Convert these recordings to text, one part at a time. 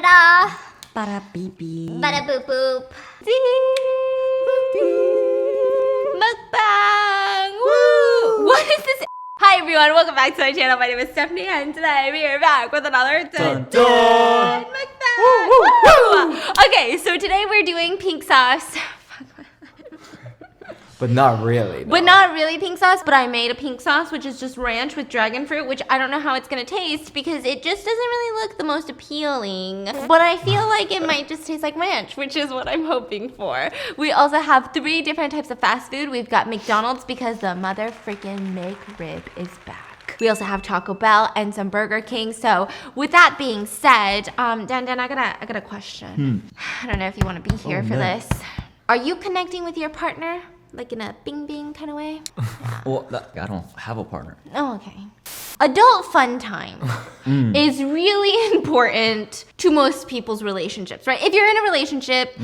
Ba-da-da. Ba-da-beep-beep. Ba-da-boop-boop. Mukbang. Woo! What is this? Hi everyone, welcome back to my channel. My name is Stephanie and today we are back with another Dun-dun. mukbang. Woo! Okay, so today we're doing pink sauce. But not really. But not really pink sauce, but I made a pink sauce, which is just ranch with dragon fruit, which I don't know how it's gonna taste because it just doesn't really look the most appealing. But I feel like it might just taste like ranch, which is what I'm hoping for. We also have 3 different types of fast food. We've got McDonald's because the mother freaking McRib is back. We also have Taco Bell and some Burger King. So with that being said, Dan, I got a question. I don't know if you want to be here for this. Are you connecting with your partner? Like in a bing bing kind of way? Yeah. Well, I don't have a partner. Oh, okay. Adult fun time is really important to most people's relationships, right? If you're in a relationship,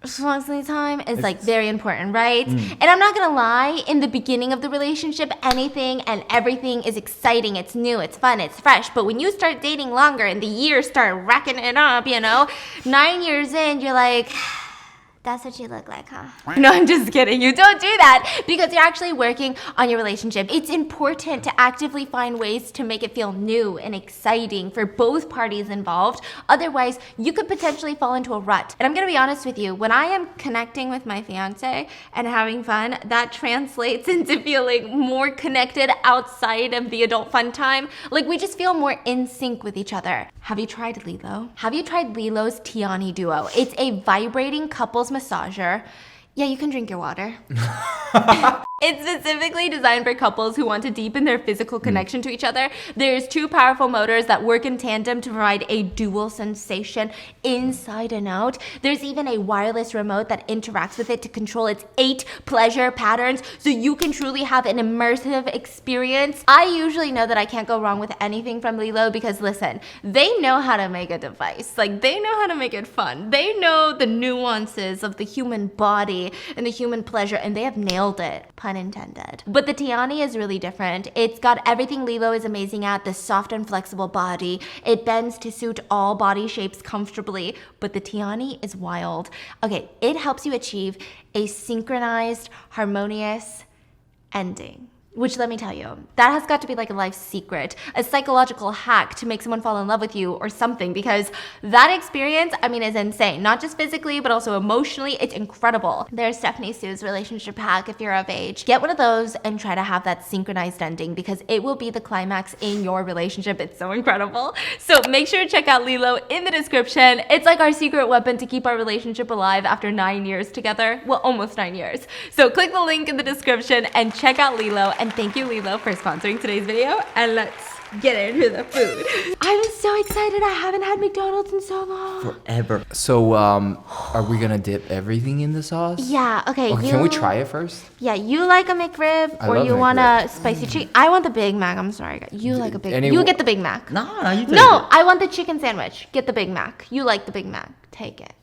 fun time is like very important, right? And I'm not gonna lie, in the beginning of the relationship, anything and everything is exciting, it's new, it's fun, it's fresh. But when you start dating longer and the years start racking it up, 9 years in, you're like, that's what you look like, huh? No, I'm just kidding. You don't do that because you're actually working on your relationship. It's important to actively find ways to make it feel new and exciting for both parties involved. Otherwise, you could potentially fall into a rut. And I'm gonna be honest with you, when I am connecting with my fiance and having fun, that translates into feeling more connected outside of the adult fun time. Like we just feel more in sync with each other. Have you tried Lilo? Have you tried Lilo's Tiani Duo? It's a vibrating couples massager. Yeah, you can drink your water. It's specifically designed for couples who want to deepen their physical connection to each other. There's 2 powerful motors that work in tandem to provide a dual sensation inside and out. There's even a wireless remote that interacts with it to control its 8 pleasure patterns so you can truly have an immersive experience. I usually know that I can't go wrong with anything from Lilo because listen, they know how to make a device. Like they know how to make it fun. They know the nuances of the human body and the human pleasure and they have nailed it. Pun intended. But the Tiani is really different. It's got everything Lilo is amazing at, the soft and flexible body. It bends to suit all body shapes comfortably, but the Tiani is wild. Okay, it helps you achieve a synchronized, harmonious ending. Which let me tell you, that has got to be like a life secret, a psychological hack to make someone fall in love with you or something because that experience, is insane. Not just physically, but also emotionally, it's incredible. There's Stephanie Sue's relationship hack if you're of age. Get one of those and try to have that synchronized ending because it will be the climax in your relationship. It's so incredible. So make sure to check out Lilo in the description. It's like our secret weapon to keep our relationship alive after 9 years together. Well, almost 9 years. So click the link in the description and check out Lilo. And thank you, Lilo, for sponsoring today's video. And let's get into the food. I'm so excited. I haven't had McDonald's in so long. Forever. So, are we gonna dip everything in the sauce? Yeah, okay. Can we try it first? Yeah, you like a McRib or you want a spicy chicken? I want the Big Mac. I'm sorry, guys. You like a Big Mac. You get the Big Mac. Nah, you take No, it. I want the chicken sandwich. Get the Big Mac. You like the Big Mac. Take it.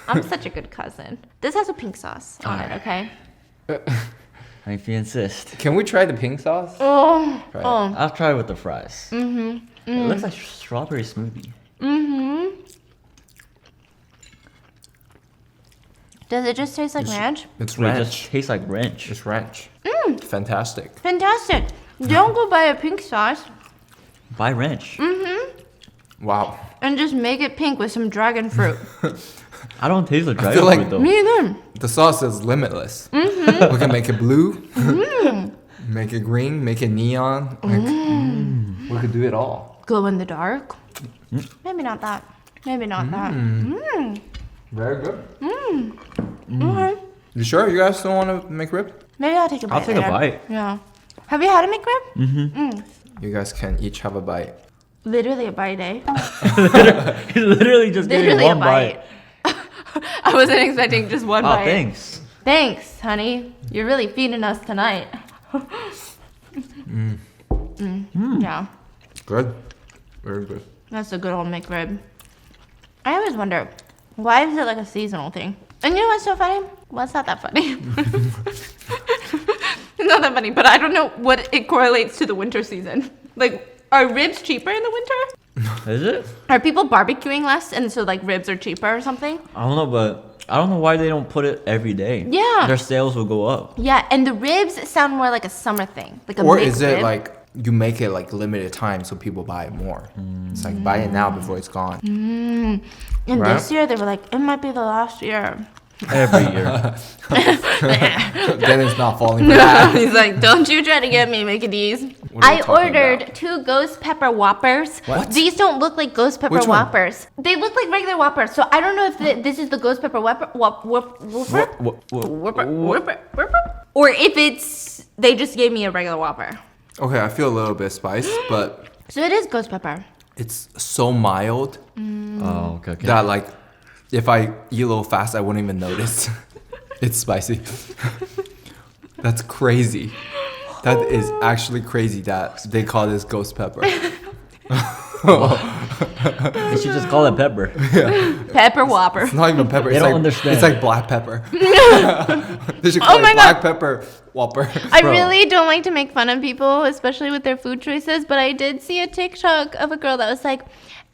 I'm such a good cousin. This has a pink sauce on it, okay? If you insist. Can we try the pink sauce? Oh. I'll try it with the fries. It looks like strawberry smoothie. Does it just taste like ranch? It's It ranch. just tastes like ranch. It's ranch. Fantastic. Fantastic. Don't go buy a pink sauce Buy ranch. Wow. and just make it pink with some dragon fruit. I don't taste the dragon feel like fruit though. Me either. The sauce is limitless. We can make it blue, make it green, make it neon. We could do it all. Glow in the dark. Maybe not that. Maybe not that. Very good. Okay. You sure? You guys don't want to make rib? Maybe I'll take a bite. I'll take a later. bite. Yeah. Have you had a McRib? You guys can each have a bite. Literally a bite, eh? He's literally just giving Literally one a bite. I wasn't expecting just one Oh, bite. thanks. Thanks, honey. You're really feeding us tonight. Yeah, Good. Very good. that's a good old McRib. I always wonder, why is it like a seasonal thing? And you know what's so funny? Well, it's not that funny. It's not that funny, but I don't know what it correlates to the winter season. Like, are ribs cheaper in the winter? Is it? Are people barbecuing less and so like ribs are cheaper or something? I don't know, but I don't know why they don't put it every day. Yeah. Their sales will go up. Yeah, and the ribs sound more like a summer thing. Like a Or mixed is it rib. like you make it like limited time so people buy it more? It's like buy it now before it's gone. And Right? this year they were like, it might be the last year. Every year. Then it's not falling for that. He's like, don't you try to get me, Mickey D's. What are you I talking ordered about? 2 ghost pepper Whoppers. What? These don't look like ghost pepper Which one? Whoppers. They look like regular Whoppers. So I don't know if this is the ghost pepper Whopper, or if it's they just gave me a regular Whopper. Okay, I feel a little bit spiced, but So it is ghost pepper. it's so mild Oh, okay. that like if I eat a little fast, I wouldn't even notice. It's spicy. That's crazy. That is actually crazy that they call this ghost pepper. They should just call it pepper. Pepper Whopper. It's not even pepper. They It's don't like understand. It's like black pepper. They should call Oh my it black pepper Whopper. I Bro. really don't like to make fun of people, especially with their food choices, but I did see a TikTok of a girl that was like,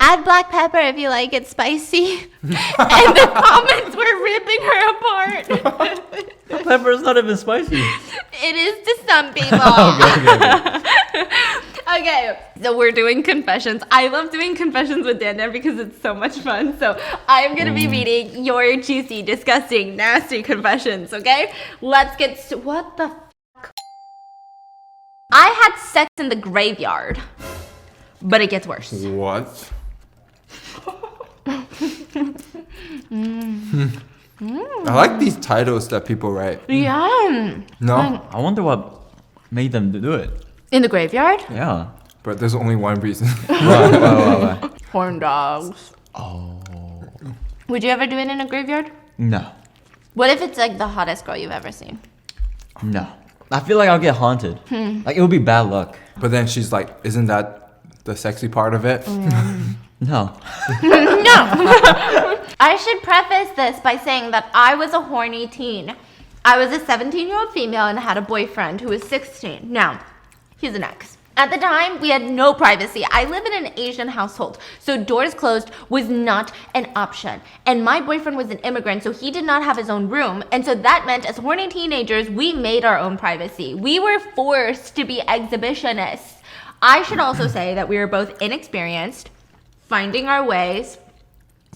add black pepper if you like it spicy. And the comments were ripping her apart. Pepper is not even spicy. It is to some people. Okay, so we're doing confessions. I love doing confessions with Dana because it's so much fun. So I'm going to be reading your juicy, disgusting, nasty confessions, okay? Let's get what the fuck? I had sex in the graveyard, but it gets worse. What? I like these titles that people write. Yeah. No, I wonder what made them do it. In the graveyard? Yeah. but there's only one reason. Why? Corn dogs. Oh. Would you ever do it in a graveyard? No. What if it's like the hottest girl you've ever seen? No. I feel like I'll get haunted. Like it would be bad luck. But then she's like, isn't that the sexy part of it? No. I should preface this by saying that I was a horny teen. I was a 17-year-old female and had a boyfriend who was 16. Now, he's an ex. At the time, we had no privacy. I live in an Asian household, so doors closed was not an option. And my boyfriend was an immigrant, so he did not have his own room. And so that meant as horny teenagers, we made our own privacy. We were forced to be exhibitionists. I should also say that we were both inexperienced, finding our ways.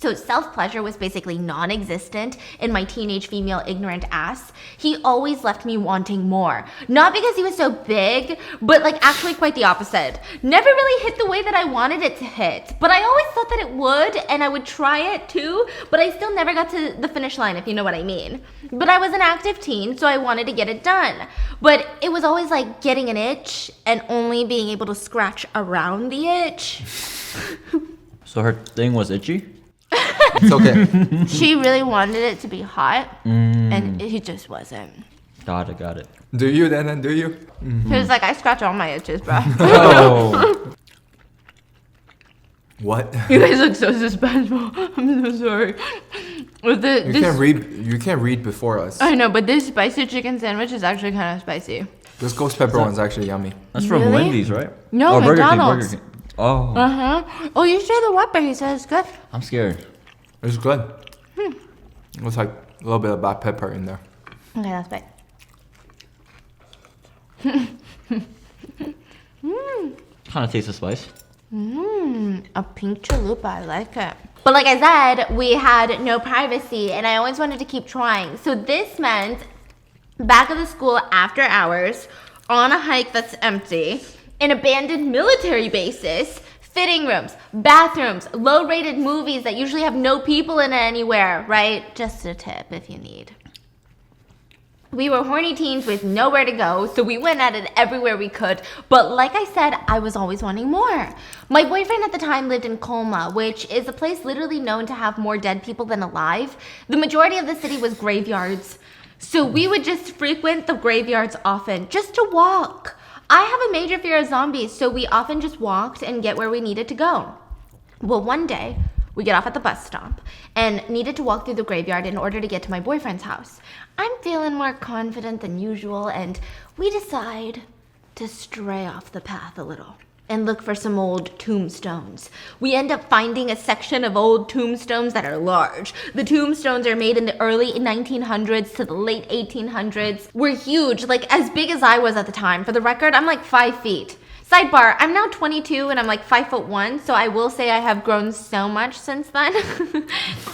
So self-pleasure was basically non-existent in my teenage female ignorant ass. He always left me wanting more. Not because he was so big, but like actually quite the opposite. Never really hit the way that I wanted it to hit. But I always thought that it would, and I would try it too, but I still never got to the finish line, if you know what I mean. But I was an active teen, so I wanted to get it done. But it was always like getting an itch and only being able to scratch around the itch. So her thing was itchy? It's okay. She really wanted it to be hot, and he just wasn't. Got it. Do you then? Do you? He was like, I scratch all my itches, bro. Oh. What? You guys look so suspenseful. I'm so sorry. With You can't read. You can't read before us. I know, but this spicy chicken sandwich is actually kind of spicy. This ghost pepper one's actually yummy. That's from Really? Wendy's, right? No, Oh, McDonald's. Burger King. Oh. Oh, you try the Whopper. He says it's good. I'm scared. It's good. It's like a little bit of black pepper in there. Okay, that's big. Kind of tastes of spice. A pink chalupa. I like it. But like I said, we had no privacy, and I always wanted to keep trying. So this meant back of the school after hours, on a hike that's empty, in abandoned military bases, fitting rooms, bathrooms, low-rated movies that usually have no people in it anywhere, right? Just a tip if you need. We were horny teens with nowhere to go, so we went at it everywhere we could. But like I said, I was always wanting more. My boyfriend at the time lived in Colma, which is a place literally known to have more dead people than alive. The majority of the city was graveyards. So we would just frequent the graveyards often, just to walk. I have a major fear of zombies, so we often just walked and get where we needed to go. Well, one day, we get off at the bus stop and needed to walk through the graveyard in order to get to my boyfriend's house. I'm feeling more confident than usual, and we decide to stray off the path a little. and look for some old tombstones. We end up finding a section of old tombstones that are large. The tombstones are made in the early 1900s to the late 1800s. Were huge, like as big as I was at the time. For the record, I'm like 5 feet. Sidebar, I'm now 22 and I'm like 5'1", so I will say I have grown so much since then.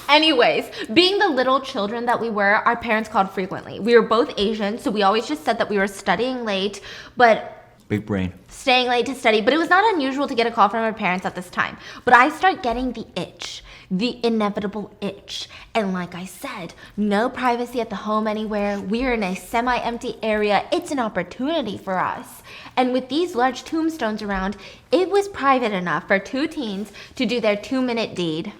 Anyways, being the little children that we were, our parents called frequently. We were both Asian, so we always just said that we were studying late, but Big brain. staying late to study, but it was not unusual to get a call from our parents at this time. But I start getting the itch, the inevitable itch. And like I said, no privacy at the home anywhere. We're in a semi-empty area. It's an opportunity for us. And with these large tombstones around, it was private enough for 2 teens to do their 2-minute deed.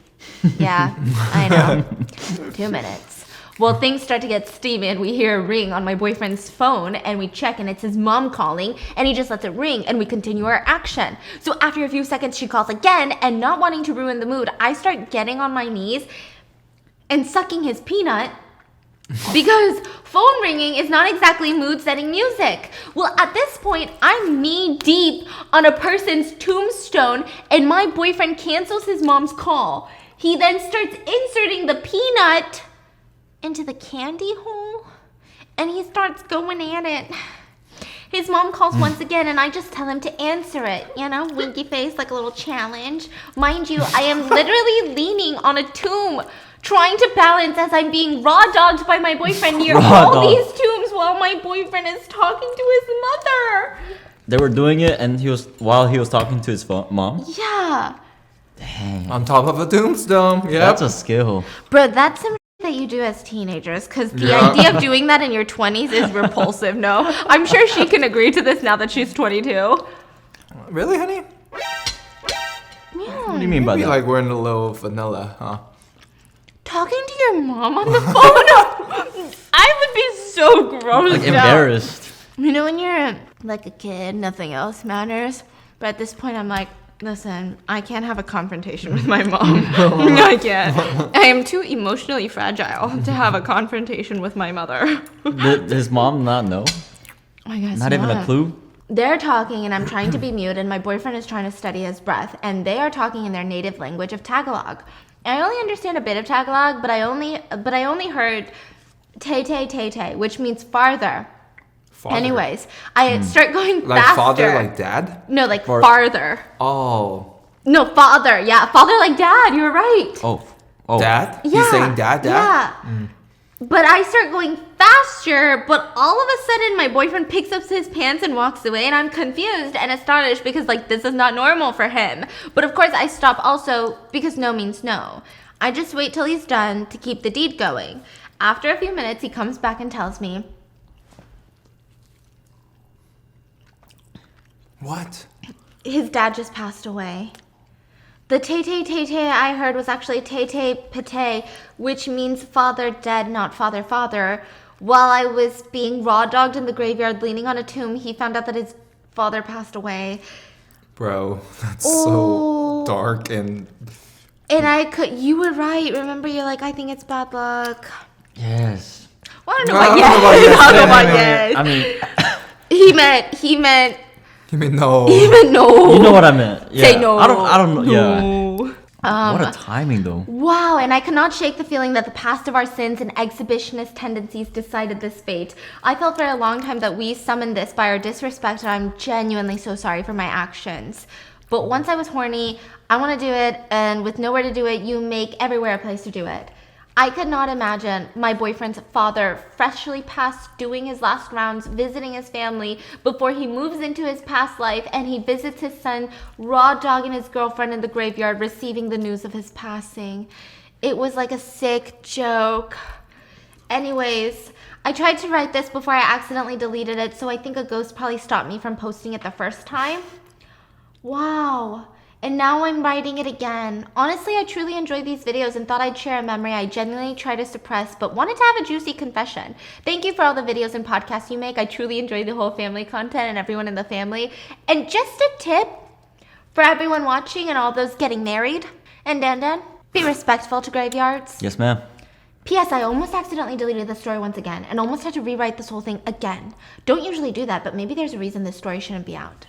Yeah, I know. 2 minutes. Well, things start to get steamy and we hear a ring on my boyfriend's phone and we check and it's his mom calling and he just lets it ring and we continue our action. So after a few seconds, she calls again and not wanting to ruin the mood, I start getting on my knees and sucking his peanut because phone ringing is not exactly mood-setting music. Well, at this point, I'm knee-deep on a person's tombstone and my boyfriend cancels his mom's call. He then starts inserting the peanut into the candy hole and he starts going at it. His mom calls once again and I just tell him to answer it, you know, winky face like a little challenge. Mind you, I am literally leaning on a tomb trying to balance as I'm being raw dogged by my boyfriend near all these tombs while my boyfriend is talking to his mother. They were doing it and while he was talking to his mom? Yeah. Dang. On top of a tombstone. Yeah. That's a skill. Bro, that's some that you do as teenagers, because the idea of doing that in your 20s is repulsive. No, I'm sure she can agree to this now that she's 22. Really, honey? Yeah. What do you mean by Maybe that? like we're in a little vanilla, huh? Talking to your mom on the phone? I would be so grossed Like out. embarrassed. You know, when you're like a kid, nothing else matters. But at this point, I'm like, listen, I can't have a confrontation with my mom. I can't. I am too emotionally fragile to have a confrontation with my mother. Did his mom not know? I guess Not even a clue? They're talking and I'm trying to be mute and my boyfriend is trying to study his breath and they are talking in their native language of Tagalog. I only understand a bit of Tagalog, but I only heard te te te te, which means farther. Father. Anyways, I start going Like faster. father, like dad? No, like farther. Oh. No, father. Yeah, father like dad. You're right. Oh. Dad? Yeah. He's saying dad? Yeah. But I start going faster, but all of a sudden my boyfriend picks up his pants and walks away and I'm confused and astonished because like this is not normal for him. But of course I stop also because no means no. I just wait till he's done to keep the deed going. After a few minutes he comes back and tells me, What? his dad just passed away. The te-te-te-te I heard was actually te-te-pete, which means father dead, not father. While I was being raw dogged in the graveyard leaning on a tomb, he found out that his father passed away. Bro, that's Oh. so dark and... You were right. Remember, you're like, I think it's bad luck. Yes. Well, I don't know No, about I don't know about yes. yes. I don't know about Yeah, yes. I mean, He meant You mean no? no. you know what I meant. Yeah. Say no. I don't know. Yeah. No. What a timing though. Wow, and I cannot shake the feeling that the past of our sins and exhibitionist tendencies decided this fate. I felt for a long time that we summoned this by our disrespect, and I'm genuinely so sorry for my actions. But once I was horny, I want to do it, and with nowhere to do it, you make everywhere a place to do it. I could not imagine my boyfriend's father freshly past doing his last rounds, visiting his family before he moves into his past life and he visits his son, raw dogging his girlfriend in the graveyard, receiving the news of his passing. It was like a sick joke. Anyways, I tried to write this before I accidentally deleted it, so I think a ghost probably stopped me from posting it the first time. Wow. And now I'm writing it again. Honestly, I truly enjoyed these videos and thought I'd share a memory I genuinely try to suppress, but wanted to have a juicy confession. Thank you for all the videos and podcasts you make. I truly enjoy the whole family content and everyone in the family. And just a tip for everyone watching and all those getting married and Dan, be respectful to graveyards. Yes, ma'am. P.S. I almost accidentally deleted the story once again and almost had to rewrite this whole thing again. Don't usually do that, but maybe there's a reason this story shouldn't be out.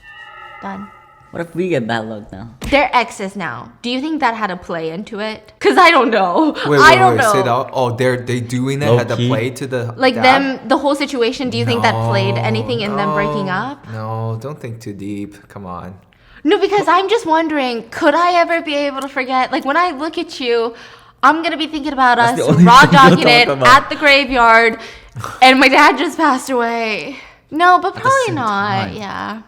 Done. What if we get bad luck now? They're exes now. Do you think that had a play into it? Because I don't know. Wait, I don't know. Say that. Oh, they doing that? Had to play to the like dad? the whole situation. Do you think that played anything in them breaking up? No, don't think too deep. Come on. No, because I'm just wondering, could I ever be able to forget? Like when I look at you, I'm gonna be thinking about us raw dogging it at the graveyard, and my dad just passed away. No, but probably not. Time. Yeah,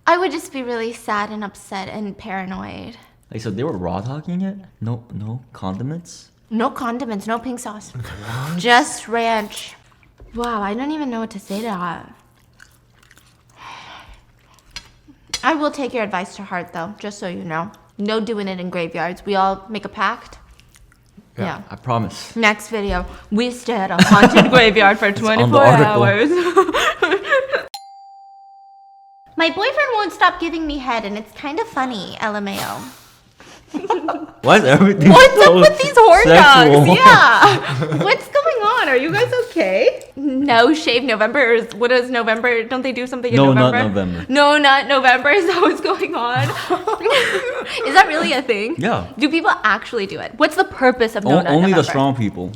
I would just be really sad and upset and paranoid. Like, so they were raw dogging it? No condiments? No condiments, no pink sauce. What? Just ranch. Wow, I don't even know what to say to that. I will take your advice to heart, though, just so you know. No doing it in graveyards. We all make a pact. Yeah. I promise. Next video, we stay at a haunted graveyard for 24 hours. My boyfriend won't stop giving me head, and it's kind of funny, LMAO. Why is everything What's so up with these horn sexual? dogs? Yeah. What's going on? Are you guys okay? No shave November. What is November? Don't they do something in November? No, not November. No, not November. Is that what's going on? Is that really a thing? Yeah. Do people actually do it? What's the purpose of November? Only the strong people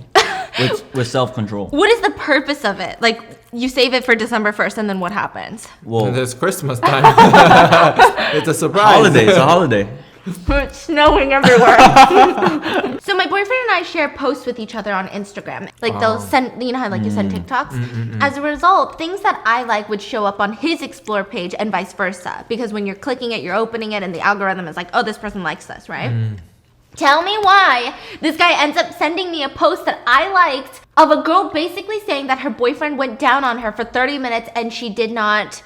with self-control. What is the purpose of it? Like, you save it for December 1st, and then what happens? Well, and it's Christmas time. It's a surprise. Holiday. It's a holiday. It's snowing everywhere. So my boyfriend and I share posts with each other on Instagram. Like they'll send, you know how like you send TikToks? As a result, things that I like would show up on his explore page and vice versa. Because when you're clicking it, you're opening it and the algorithm is like, oh, this person likes this, right? Tell me why this guy ends up sending me a post that I liked of a girl basically saying that her boyfriend went down on her for 30 minutes and she did not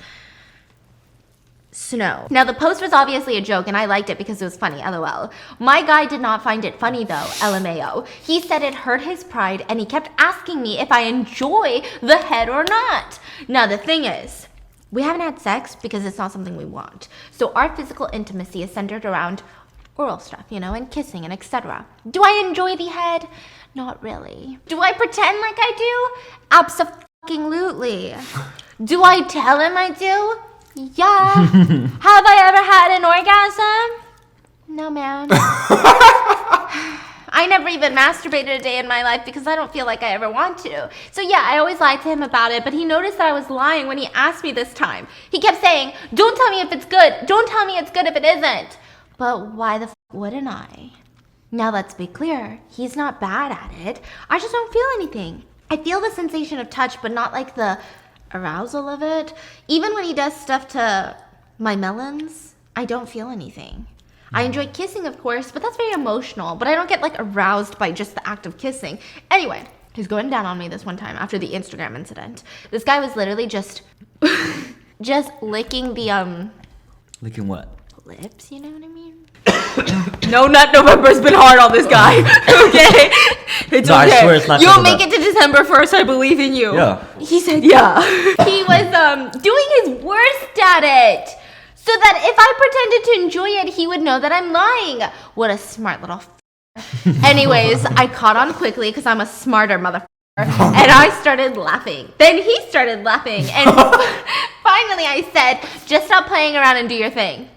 snow. Now the post was obviously a joke and I liked it because it was funny, LOL. My guy did not find it funny though, LMAO. He said it hurt his pride and he kept asking me if I enjoy the head or not. Now the thing is, we haven't had sex because it's not something we want. So our physical intimacy is centered around oral stuff, you know, and kissing and etc. Do I enjoy the head? Not really. Do I pretend like I do? Abso-fucking-lutely. Do I tell him I do? Yeah. Have I ever had an orgasm? No, man. I never even masturbated a day in my life because I don't feel like I ever want to. So yeah, I always lied to him about it, but he noticed that I was lying when he asked me this time. He kept saying, don't tell me if it's good. Don't tell me it's good if it isn't. But why the wouldn't I? Now let's be clear. He's not bad at it. I just don't feel anything. I feel the sensation of touch, but not like the arousal of it. Even when he does stuff to my melons, I don't feel anything. I enjoy kissing, of course, but that's very emotional. But I don't get like aroused by just the act of kissing. Anyway, he's going down on me this one time after the Instagram incident. This guy was literally just licking the Licking what? lips, you know what I mean? No, not November's been hard on this guy. Okay? It's okay. I swear it's not. You'll make it to December 1st, I believe in you. Yeah. He said yeah. He was doing his worst at it. So that if I pretended to enjoy it, he would know that I'm lying. What a smart little Anyways, I caught on quickly because I'm a smarter motherfucker. And I started laughing. Then he started laughing. And finally I said, just stop playing around and do your thing.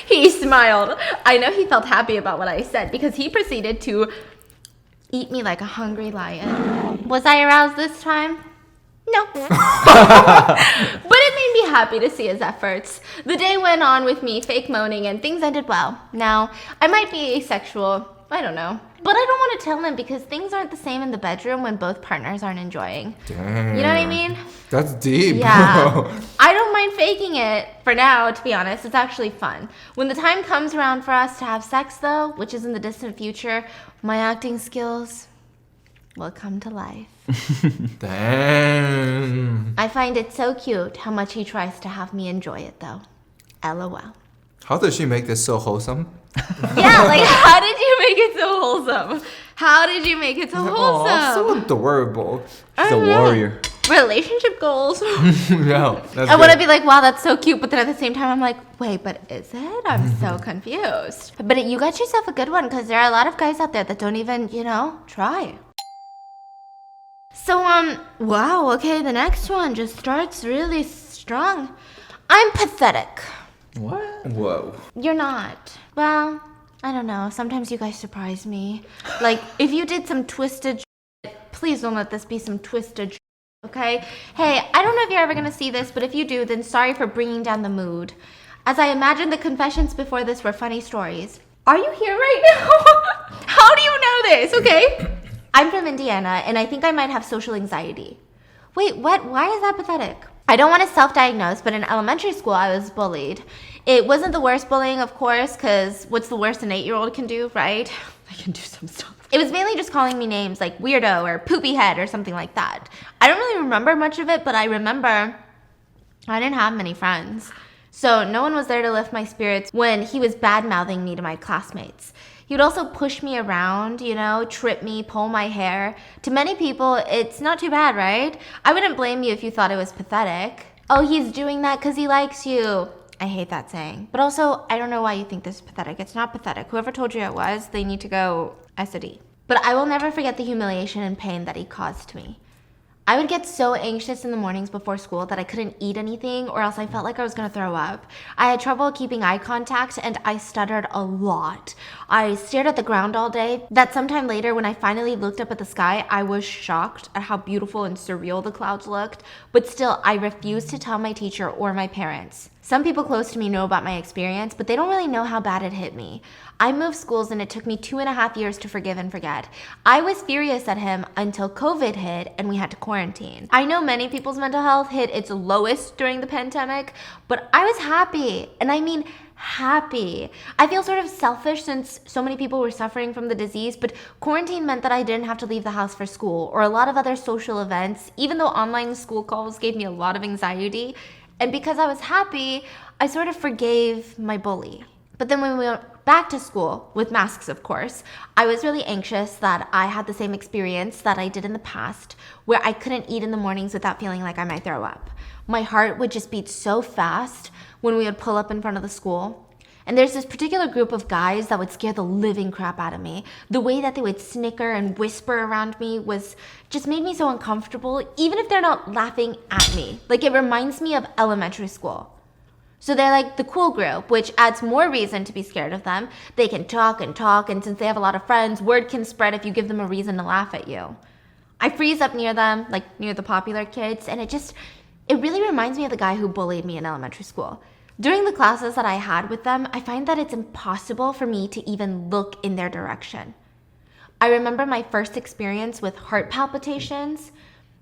He smiled. I know he felt happy about what I said because he proceeded to eat me like a hungry lion. Was I aroused this time? No. But it made me happy to see his efforts. The day went on with me fake moaning and things ended well. Now, I might be asexual. I don't know. But I don't want to tell him because things aren't the same in the bedroom when both partners aren't enjoying. Damn. You know what I mean? That's deep. Yeah. I don't mind faking it for now, to be honest. It's actually fun. When the time comes around for us to have sex, though, which is in the distant future, my acting skills will come to life. Damn. I find it so cute how much he tries to have me enjoy it, though. LOL. How does she make this so wholesome? Yeah, like, how did you make it so wholesome? How did you make it so wholesome? Oh, so adorable. She's a warrior. Relationship goals. No, that's I want to good. be like, wow, that's so cute. But then at the same time, I'm like, wait, but is it? I'm so confused. But you got yourself a good one because there are a lot of guys out there that don't even, try. So, wow, okay, the next one just starts really strong. I'm pathetic. What? Whoa. You're not. Well, I don't know. Sometimes you guys surprise me. Like, if you did some twisted shit, please don't let this be some twisted shit, okay? Hey, I don't know if you're ever gonna see this, but if you do, then sorry for bringing down the mood. As I imagine the confessions before this were funny stories. Are you here right now? How do you know this, okay? I'm from Indiana, and I think I might have social anxiety. Wait, what? Why is that pathetic? I don't want to self-diagnose, but in elementary school, I was bullied. It wasn't the worst bullying, of course, because what's the worst an 8-year-old can do, right? I can do some stuff. It was mainly just calling me names like weirdo or poopy head or something like that. I don't really remember much of it, but I remember I didn't have many friends. So no one was there to lift my spirits when he was bad-mouthing me to my classmates. He would also push me around, trip me, pull my hair. To many people, it's not too bad, right? I wouldn't blame you if you thought it was pathetic. Oh, he's doing that because he likes you. I hate that saying. But also, I don't know why you think this is pathetic. It's not pathetic. Whoever told you it was, they need to go S.A.D. But I will never forget the humiliation and pain that he caused me. I would get so anxious in the mornings before school that I couldn't eat anything, or else I felt like I was gonna throw up. I had trouble keeping eye contact, and I stuttered a lot. I stared at the ground all day. That sometime later, when I finally looked up at the sky, I was shocked at how beautiful and surreal the clouds looked, but still, I refused to tell my teacher or my parents. Some people close to me know about my experience, but they don't really know how bad it hit me. I moved schools and it took me 2.5 years to forgive and forget. I was furious at him until COVID hit and we had to quarantine. I know many people's mental health hit its lowest during the pandemic, but I was happy, and I mean happy. I feel sort of selfish since so many people were suffering from the disease, but quarantine meant that I didn't have to leave the house for school or a lot of other social events, even though online school calls gave me a lot of anxiety. And because I was happy, I sort of forgave my bully. But then when we went back to school, with masks of course, I was really anxious that I had the same experience that I did in the past, where I couldn't eat in the mornings without feeling like I might throw up. My heart would just beat so fast when we would pull up in front of the school. And there's this particular group of guys that would scare the living crap out of me. The way that they would snicker and whisper around me just made me so uncomfortable, even if they're not laughing at me. Like, it reminds me of elementary school. So they're like the cool group, which adds more reason to be scared of them. They can talk, and since they have a lot of friends, word can spread if you give them a reason to laugh at you. I freeze up near them, like near the popular kids, and it really reminds me of the guy who bullied me in elementary school. During the classes that I had with them, I find that it's impossible for me to even look in their direction. I remember my first experience with heart palpitations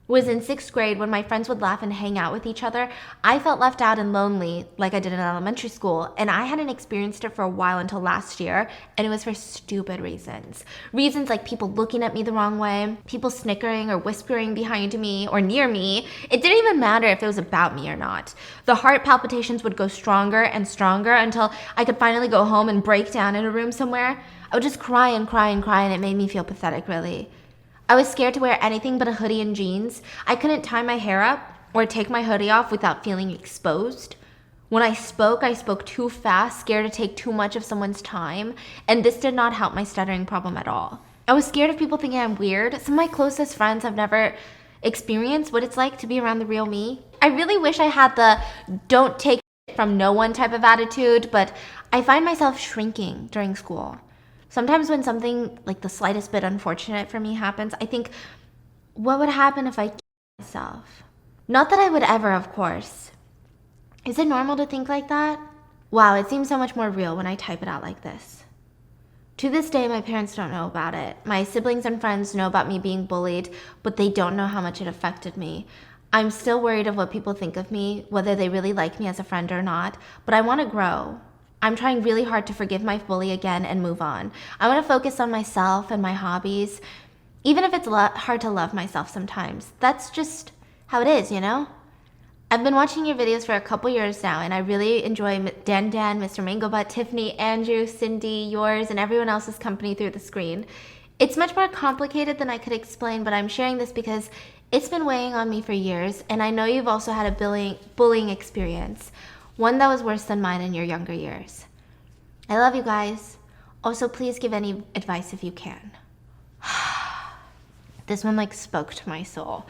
was in 6th grade when my friends would laugh and hang out with each other. I felt left out and lonely like I did in elementary school, and I hadn't experienced it for a while until last year, and it was for stupid reasons. Reasons like people looking at me the wrong way, people snickering or whispering behind me or near me. It didn't even matter if it was about me or not. The heart palpitations would go stronger and stronger until I could finally go home and break down in a room somewhere. I would just cry and cry and cry, and it made me feel pathetic, really. I was scared to wear anything but a hoodie and jeans. I couldn't tie my hair up or take my hoodie off without feeling exposed. When I spoke too fast, scared to take too much of someone's time, and this did not help my stuttering problem at all. I was scared of people thinking I'm weird. Some of my closest friends have never experienced what it's like to be around the real me. I really wish I had the don't take shit from no one type of attitude, but I find myself shrinking during school. Sometimes when something like the slightest bit unfortunate for me happens, I think, what would happen if I killed myself? Not that I would ever, of course. Is it normal to think like that? Wow, it seems so much more real when I type it out like this. To this day, my parents don't know about it. My siblings and friends know about me being bullied, but they don't know how much it affected me. I'm still worried of what people think of me, whether they really like me as a friend or not, but I want to grow. I'm trying really hard to forgive my bully again and move on. I want to focus on myself and my hobbies, even if it's hard to love myself sometimes. That's just how it is, I've been watching your videos for a couple years now, and I really enjoy Dan, Mr. Mango Butt, Tiffany, Andrew, Cindy, yours, and everyone else's company through the screen. It's much more complicated than I could explain, but I'm sharing this because it's been weighing on me for years, and I know you've also had a bullying experience. One that was worse than mine in your younger years. I love you guys. Also, please give any advice if you can. This one spoke to my soul.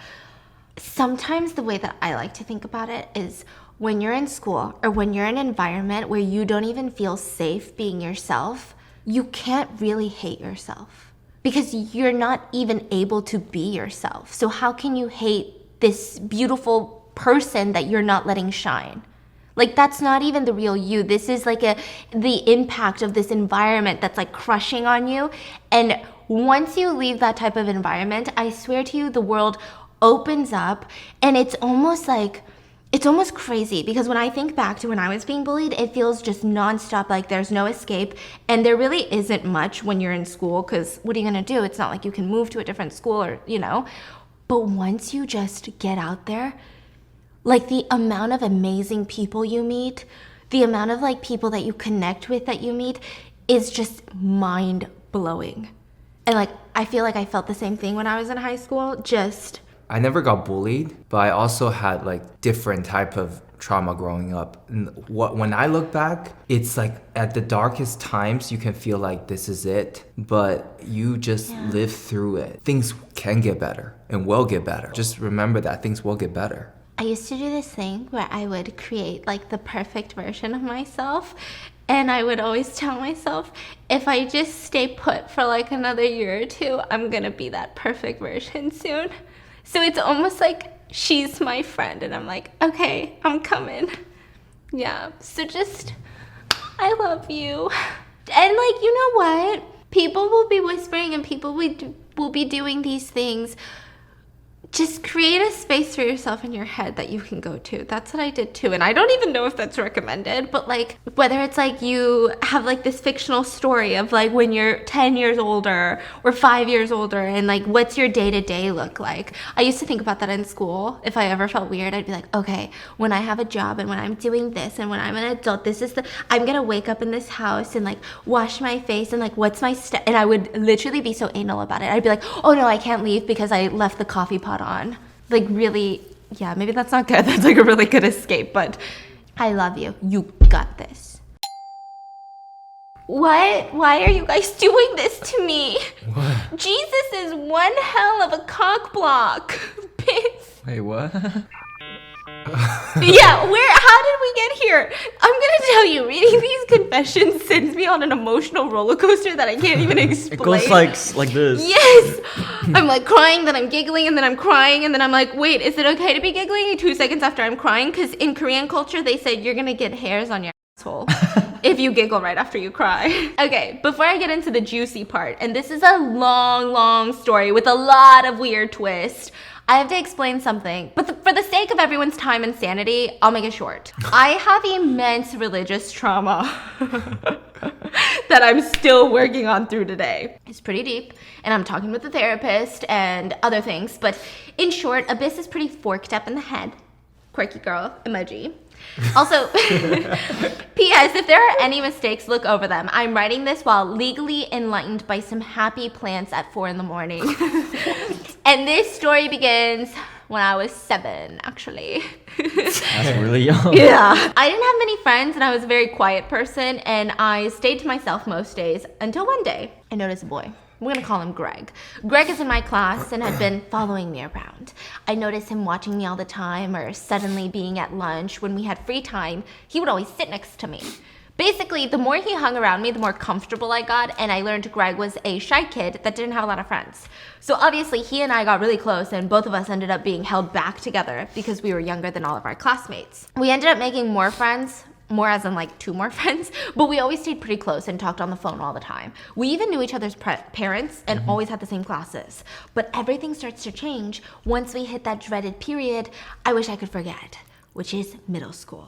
sometimes the way that I like to think about it is when you're in school or when you're in an environment where you don't even feel safe being yourself, you can't really hate yourself because you're not even able to be yourself. So how can you hate this beautiful person that you're not letting shine? Like, that's not even the real you. This is like the impact of this environment that's like crushing on you. And once you leave that type of environment, I swear to you, the world opens up, and it's almost crazy because when I think back to when I was being bullied, it feels just nonstop, like there's no escape. And there really isn't much when you're in school because what are you going to do? It's not like you can move to a different school or, But once you just get out there, like the amount of amazing people you meet, the amount of like people that you connect with that you meet is just mind blowing. And like, I feel like I felt the same thing when I was in high school, I never got bullied, but I also had like different type of trauma growing up. When I look back, it's like at the darkest times you can feel like this is it, but you just live through it. Things can get better and will get better. Just remember that things will get better. I used to do this thing where I would create like the perfect version of myself, and I would always tell myself, if I just stay put for like another year or two, I'm gonna be that perfect version soon. So it's almost like she's my friend, and I'm like, okay, I'm coming. Yeah, so I love you. And like, you know what? People will be whispering and people will be doing these things. Just create a space for yourself in your head that you can go to. That's what I did too. And I don't even know if that's recommended, but like whether it's like you have like this fictional story of like when you're 10 years older or 5 years older and like what's your day-to-day look like. I used to think about that in school. If I ever felt weird, I'd be like, okay, when I have a job and when I'm doing this and when I'm an adult, I'm gonna wake up in this house and like wash my face and like what's my step. And I would literally be so anal about it. I'd be like, oh no, I can't leave because I left the coffee pot on. Like really, yeah, maybe that's not good. That's like a really good escape, but I love you. You got this. What? Why are you guys doing this to me? What? Jesus is one hell of a cock block. Wait, what? Yeah, how did we get here? I'm gonna tell you, reading these confessions sends me on an emotional roller coaster that I can't even explain. It goes like this. Yes! I'm like crying, then I'm giggling, and then I'm crying, and then I'm like, wait, is it okay to be giggling 2 seconds after I'm crying? Because in Korean culture, they said you're gonna get hairs on your asshole if you giggle right after you cry. Okay, before I get into the juicy part, and this is a long story with a lot of weird twists, I have to explain something, but for the sake of everyone's time and sanity, I'll make it short. I have immense religious trauma that I'm still working on through today. It's pretty deep, and I'm talking with a therapist and other things, but in short, Abyss is pretty forked up in the head. Quirky girl emoji. Also, P.S. if there are any mistakes, look over them. I'm writing this while legally enlightened by some happy plants at 4 a.m. And this story begins when I was 7, actually. That's really young. Yeah. I didn't have many friends, and I was a very quiet person, and I stayed to myself most days until one day I noticed a boy. We're gonna call him Greg. Greg is in my class and had been following me around. I noticed him watching me all the time, or suddenly being at lunch. When we had free time, he would always sit next to me. Basically, the more he hung around me, the more comfortable I got, and I learned Greg was a shy kid that didn't have a lot of friends. So obviously, he and I got really close, and both of us ended up being held back together because we were younger than all of our classmates. We ended up making more friends, more as in like 2 more friends, but we always stayed pretty close and talked on the phone all the time. We even knew each other's parents and always had the same classes. But everything starts to change once we hit that dreaded period I wish I could forget, which is middle school.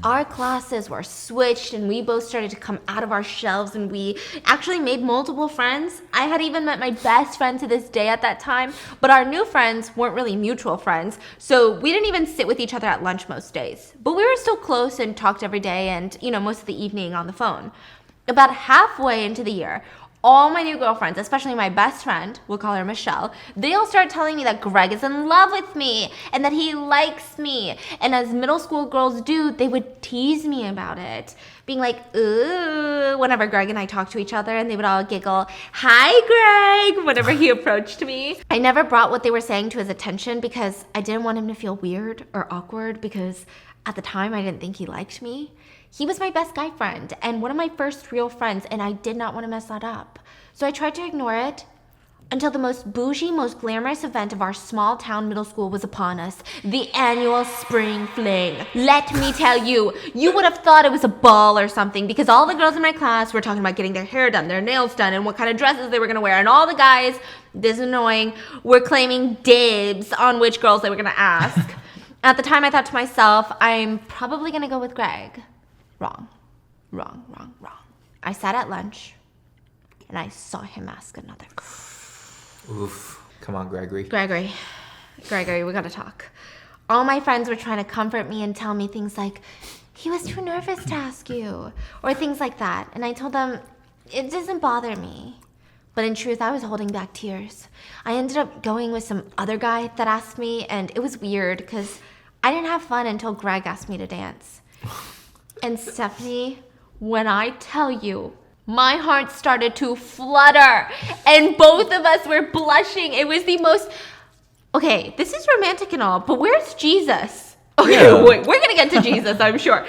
Our classes were switched and we both started to come out of our shells, and we actually made multiple friends. I had even met my best friend to this day at that time, but our new friends weren't really mutual friends, so we didn't even sit with each other at lunch most days. But we were still close and talked every day and, most of the evening on the phone. About halfway into the year, all my new girlfriends, especially my best friend, we'll call her Michelle, they all start telling me that Greg is in love with me and that he likes me. And as middle school girls do, they would tease me about it, being like, ooh, whenever Greg and I talk to each other, and they would all giggle, hi, Greg, whenever he approached me. I never brought what they were saying to his attention because I didn't want him to feel weird or awkward, because at the time I didn't think he liked me. He was my best guy friend and one of my first real friends, and I did not want to mess that up. So I tried to ignore it until the most bougie, most glamorous event of our small town middle school was upon us, the annual spring fling. Let me tell you, you would have thought it was a ball or something, because all the girls in my class were talking about getting their hair done, their nails done, and what kind of dresses they were going to wear, and all the guys, this is annoying, were claiming dibs on which girls they were going to ask. At the time, I thought to myself, I'm probably going to go with Greg. Wrong. I sat at lunch, and I saw him ask another girl. Oof. Come on, Gregory, we gotta talk. All my friends were trying to comfort me and tell me things like, he was too nervous to ask you, or things like that. And I told them, it doesn't bother me. But in truth, I was holding back tears. I ended up going with some other guy that asked me, and it was weird because I didn't have fun until Greg asked me to dance. And Stephanie, when I tell you, my heart started to flutter and both of us were blushing. It was the most... Okay, this is romantic and all, but where's Jesus? Okay, Yeah. Wait, we're gonna get to Jesus, I'm sure.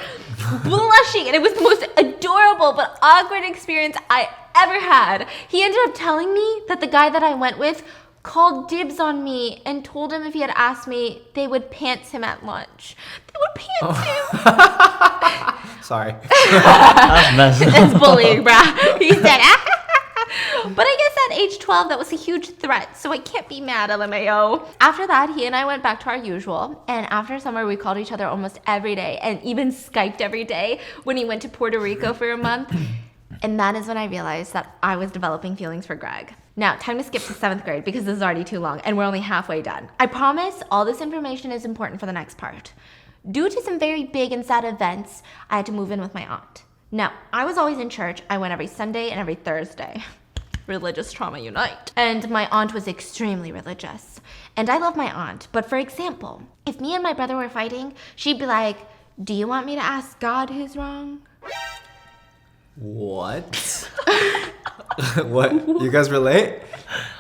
Blushing, and it was the most adorable but awkward experience I ever had. He ended up telling me that the guy that I went with called dibs on me and told him if he had asked me, they would pants him at lunch. They would pants him. Sorry. It's bullying, bruh. He said, but I guess at age 12, that was a huge threat, so I can't be mad, LMAO. After that, he and I went back to our usual, and after summer, we called each other almost every day, and even Skyped every day when he went to Puerto Rico for a month. And that is when I realized that I was developing feelings for Greg. Now, time to skip to 7th grade because this is already too long, and we're only halfway done. I promise all this information is important for the next part. Due to some very big and sad events, I had to move in with my aunt. Now, I was always in church. I went every Sunday and every Thursday. Religious trauma unite. And my aunt was extremely religious. And I love my aunt, but for example, if me and my brother were fighting, she'd be like, do you want me to ask God who's wrong? What? What? You guys relate?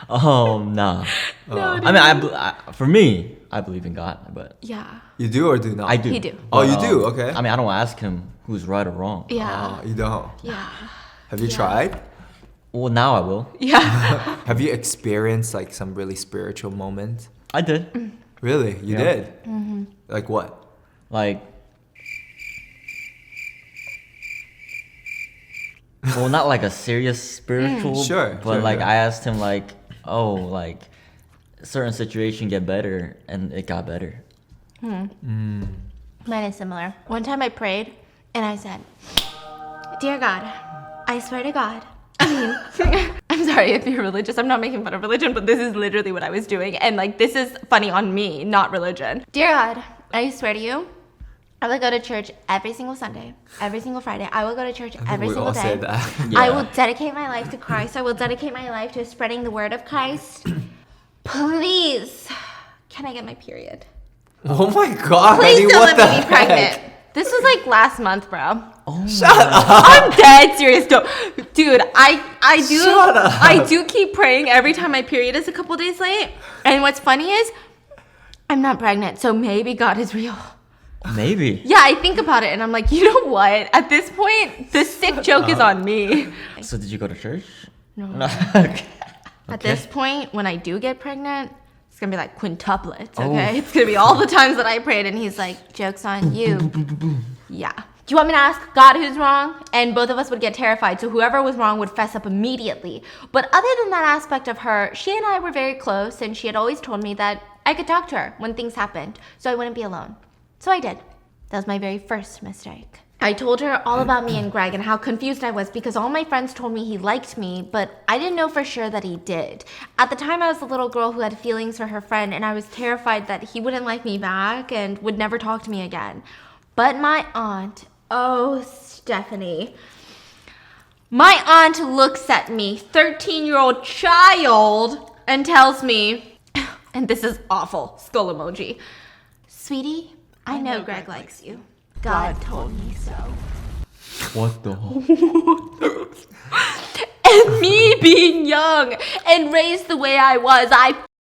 Oh, nah. No, I mean, for me, I believe in God, but Yeah. You do or do not? I do. He do. Oh, But, you do? Okay. I mean, I don't ask him who's right or wrong. Yeah. Oh, you don't? Yeah. Have you Yeah. tried? Well, now I will. Yeah. Have you experienced like some really spiritual moment? I did. Really? You Yeah. did? Mm-hmm. Like what? Like, well, not like a serious spiritual. Sure, But sure, like, sure. I asked him like, oh, like, certain situation get better, and it got better. Mine is similar. One time I prayed and I said, Dear God, I swear to God. I mean, I'm sorry if you're religious. I'm not making fun of religion, but this is literally what I was doing. And like, this is funny on me, not religion. Dear God, I swear to you, I will go to church every single Sunday, every single Friday. I will go to church every we single all day. say that. Yeah. I will dedicate my life to Christ. I will dedicate my life to spreading the word of Christ. Please, can I get my period? Oh my god, Please honey, don't what let the me be heck? pregnant. This was like last month, bro. Oh, Shut up! I'm dead serious, dude. Shut up. I do keep praying every time my period is a couple days late. And what's funny is, I'm not pregnant, so maybe God is real. maybe. Yeah, I think about it, and I'm like, you know what? At this point, the sick joke is on me. So did you go to church? No. Okay. At this point, when I do get pregnant, it's gonna be like quintuplets, Oh. okay? It's gonna be all the times that I prayed, and he's like, joke's on you. Yeah. Do you want me to ask God who's wrong? And both of us would get terrified, so whoever was wrong would fess up immediately. But other than that aspect of her, she and I were very close, and she had always told me that I could talk to her when things happened, so I wouldn't be alone. So I did. That was my very first mistake. I told her all about me and Greg and how confused I was because all my friends told me he liked me, but I didn't know for sure that he did. At the time, I was a little girl who had feelings for her friend, and I was terrified that he wouldn't like me back and would never talk to me again. But my aunt, oh, Stephanie, My aunt looks at me, 13-year-old child, and tells me, and this is awful, skull emoji. Sweetie, I know Greg likes you. God told me so. What the? And me being young and raised the way I was, I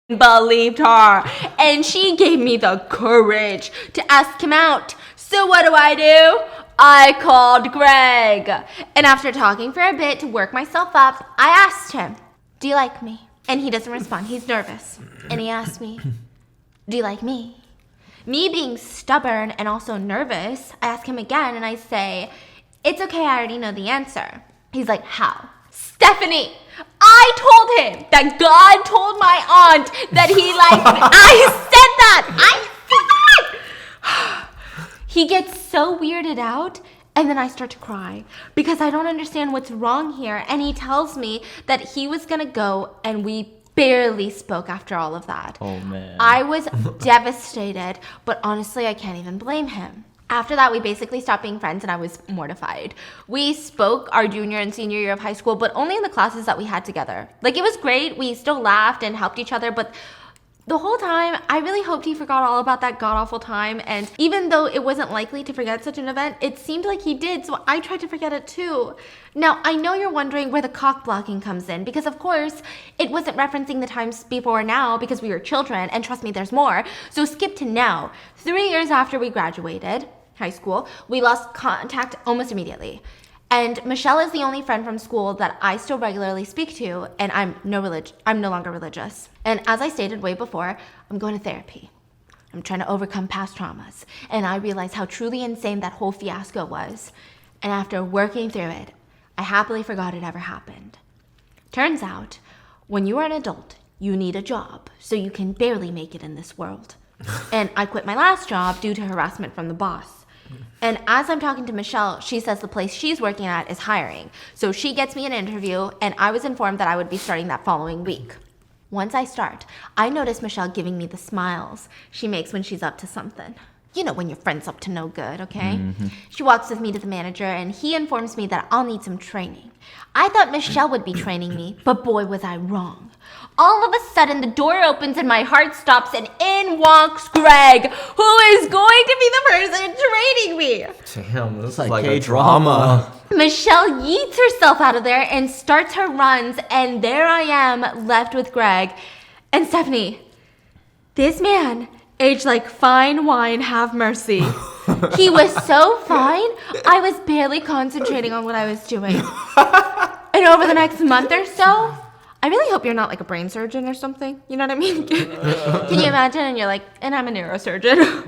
believed her. And she gave me the courage to ask him out. So what do? I called Greg. And after talking for a bit to work myself up, I asked him, do you like me? And he doesn't respond. He's nervous. And he asked me, do you like me? Me being stubborn and also nervous, I ask him again and I say, it's okay, I already know the answer. He's like, how? Stephanie, I told him that God told my aunt that he liked me. I said that. He gets so weirded out, and then I start to cry because I don't understand what's wrong here. And he tells me that he was gonna go, and we barely spoke after all of that. Oh man. I was devastated, but honestly, I can't even blame him. After that, we basically stopped being friends and I was mortified. We spoke our junior and senior year of high school, but only in the classes that we had together. Like, it was great. We still laughed and helped each other, but the whole time, I really hoped he forgot all about that god-awful time. And even though it wasn't likely to forget such an event, it seemed like he did, so I tried to forget it too. Now, I know you're wondering where the cock blocking comes in, because of course, it wasn't referencing the times before now because we were children, and trust me, there's more. So skip to now. 3 years after we graduated high school, we lost contact almost immediately. And Michelle is the only friend from school that I still regularly speak to, and I'm no longer religious. And as I stated way before, I'm going to therapy. I'm trying to overcome past traumas, and I realized how truly insane that whole fiasco was. And after working through it, I happily forgot it ever happened. Turns out, when you are an adult, you need a job, so you can barely make it in this world. And I quit my last job due to harassment from the boss. And as I'm talking to Michelle, she says the place she's working at is hiring. So she gets me an interview, and I was informed that I would be starting that following week. Once I start, I notice Michelle giving me the smiles she makes when she's up to something. You know when your friend's up to no good, okay? Mm-hmm. She walks with me to the manager, and he informs me that I'll need some training. I thought Michelle would be training me, but boy was I wrong. All of a sudden, the door opens and my heart stops, and in walks Greg, who is going to be the person training me. Damn, this is like a a drama. Michelle yeets herself out of there and starts her runs, and there I am left with Greg. And Stephanie, this man aged like fine wine, have mercy. He was so fine, I was barely concentrating on what I was doing. And over the next month or so, I really hope you're not like a brain surgeon or something. You know what I mean? Can you imagine? And you're like, and I'm a neurosurgeon.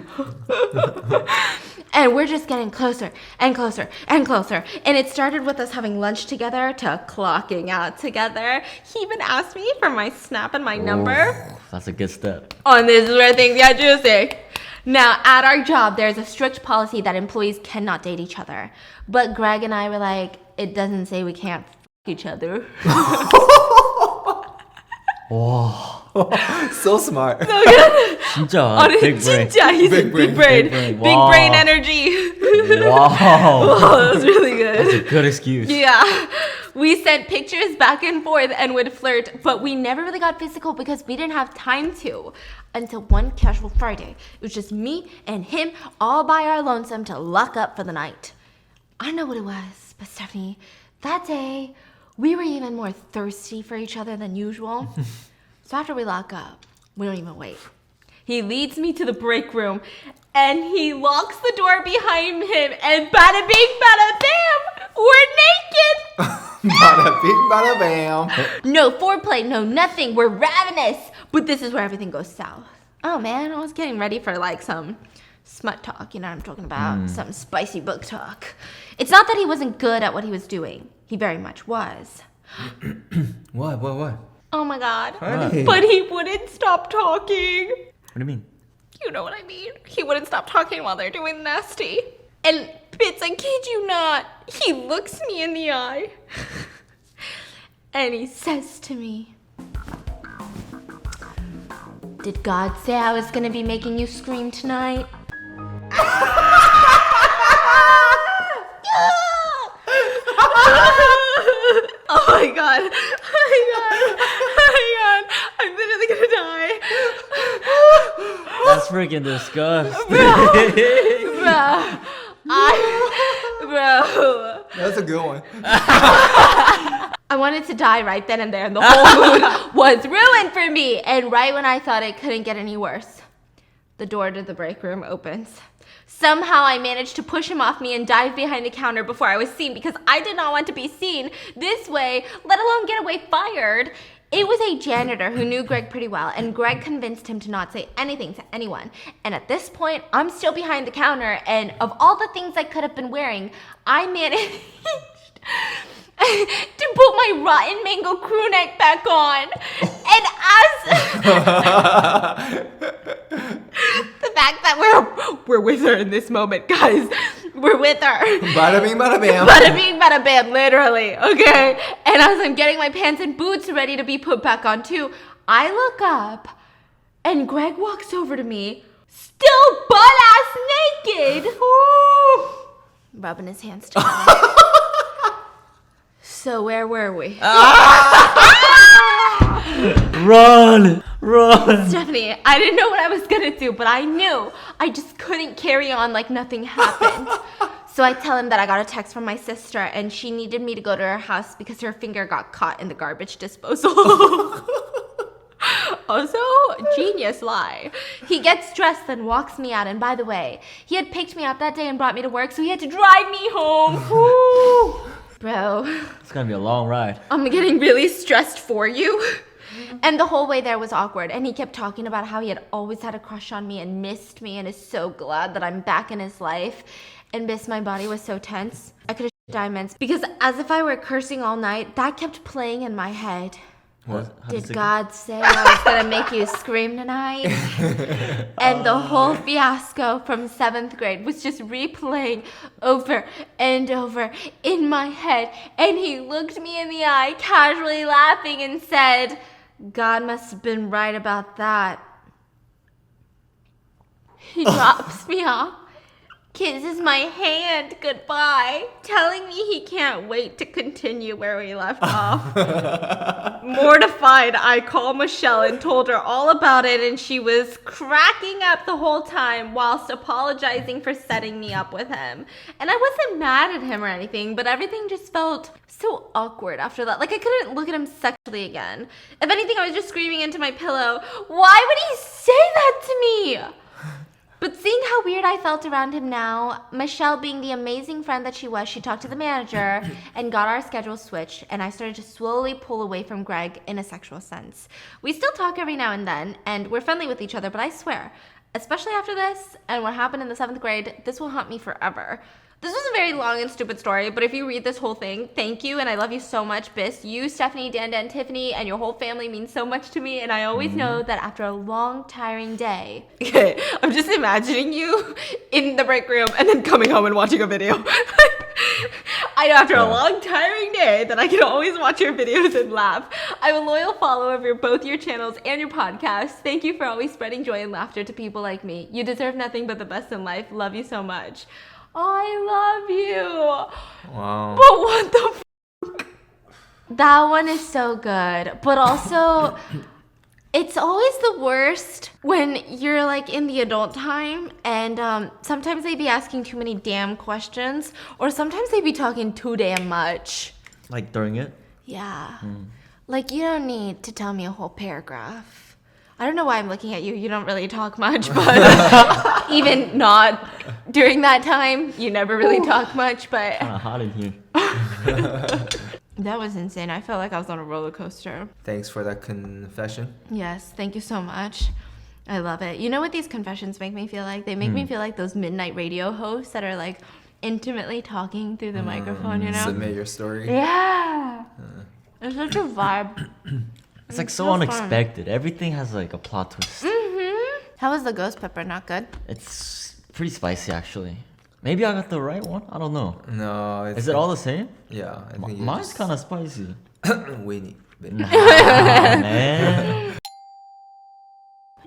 And we're just getting closer and closer and closer. And it started with us having lunch together to clocking out together. He even asked me for my Snap and my number. That's a good step. Oh, and this is where things get juicy. Now, at our job, there's a strict policy that employees cannot date each other. But Greg and I were like, it doesn't say we can't f*** each other. Wow. So smart. So good. 진짜 big brain. He's big brain. Big Wow. brain energy. Wow. Oh, that was really good. That's a good excuse. Yeah. We sent pictures back and forth and would flirt, but we never really got physical because we didn't have time to. Until one casual Friday. It was just me and him all by our lonesome to lock up for the night. I don't know what it was, but Stephanie, that day, we were even more thirsty for each other than usual. So after we lock up, we don't even wait. He leads me to the break room, and he locks the door behind him, and bada bing, bada bam, we're naked. Bada bing, bada bam. No foreplay, no nothing. We're ravenous. But this is where everything goes south. Oh man, I was getting ready for like some smut talk, you know what I'm talking about? Some spicy book talk. It's not that he wasn't good at what he was doing. He very much was. What? Oh my god. Honey. But he wouldn't stop talking. What do you mean? You know what I mean. He wouldn't stop talking while they're doing the nasty. And Bits, I kid you not, he looks me in the eye. And he says to me, did God say I was gonna be making you scream tonight? we can discuss. Bro. That's a good one. I wanted to die right then and there, and the whole mood was ruined for me. And right when I thought it couldn't get any worse, the door to the break room opens. Somehow I managed to push him off me and dive behind the counter before I was seen, because I did not want to be seen this way, let alone get away fired. It was a janitor who knew Greg pretty well, and Greg convinced him to not say anything to anyone. And at this point, I'm still behind the counter, and of all the things I could have been wearing, I managed to put my rotten mango crew neck back on. And as the fact that we're with her in this moment, guys. We're with her. Bada bing, bada bam. Bada bing, bada bam, literally, okay? And as I'm getting my pants and boots ready to be put back on too, I look up and Greg walks over to me, still butt-ass naked. Rubbing his hands together. So where were we? Run! Stephanie, I didn't know what I was gonna do, but I knew I just couldn't carry on like nothing happened. So I tell him that I got a text from my sister and she needed me to go to her house because her finger got caught in the garbage disposal. Also, genius lie. He gets dressed and walks me out, and by the way, he had picked me up that day and brought me to work, so he had to drive me home. Woo. Bro. It's gonna be a long ride. I'm getting really stressed for you. And the whole way there was awkward, and he kept talking about how he had always had a crush on me and missed me and is so glad that I'm back in his life. And my body was so tense. I could have diamonds because as if I were cursing all night, that kept playing in my head. What? Did God say I was gonna make you scream tonight? And the whole fiasco from 7th grade was just replaying over and over in my head. And he looked me in the eye, casually laughing, and said, God must have been right about that. He drops me off, kisses my hand goodbye, telling me he can't wait to continue where we left off. Mortified, I called Michelle and told her all about it, and she was cracking up the whole time whilst apologizing for setting me up with him. And I wasn't mad at him or anything, but everything just felt so awkward after that. Like, I couldn't look at him sexually again. If anything, I was just screaming into my pillow, why would he say that to me? But seeing how weird I felt around him now, Michelle being the amazing friend that she was, she talked to the manager and got our schedule switched, and I started to slowly pull away from Greg in a sexual sense. We still talk every now and then, and we're friendly with each other, but I swear, especially after this and what happened in the 7th grade, this will haunt me forever. This was a very long and stupid story, but if you read this whole thing, thank you, and I love you so much, Biss. You, Stephanie, Danda, and Tiffany, and your whole family mean so much to me, and I always know that after a long, tiring day... Okay, I'm just imagining you in the break room and then coming home and watching a video. I know after a long, tiring day that I can always watch your videos and laugh. I'm a loyal follower of both your channels and your podcast. Thank you for always spreading joy and laughter to people like me. You deserve nothing but the best in life. Love you so much. I love you. Wow. But what the fuck? That one is so good. But also, it's always the worst when you're like in the adult time and sometimes they be asking too many damn questions, or sometimes they be talking too damn much. Like during it? Yeah. Like, you don't need to tell me a whole paragraph. I don't know why I'm looking at you. You don't really talk much, but even not during that time, you never really talk much, but... Kinda hot in here. That was insane. I felt like I was on a roller coaster. Thanks for that confession. Yes, thank you so much. I love it. You know what these confessions make me feel like? They make me feel like those midnight radio hosts that are like intimately talking through the microphone, you know? Submit your story. Yeah. It's such a vibe. It's like so so fun. unexpected. Everything has like a plot twist. How was the ghost pepper? Not good? It's pretty spicy actually. Maybe I got the right one? I don't know. No. Is it all the same? Yeah. I think you Mine's just... kind of spicy. We need... Man.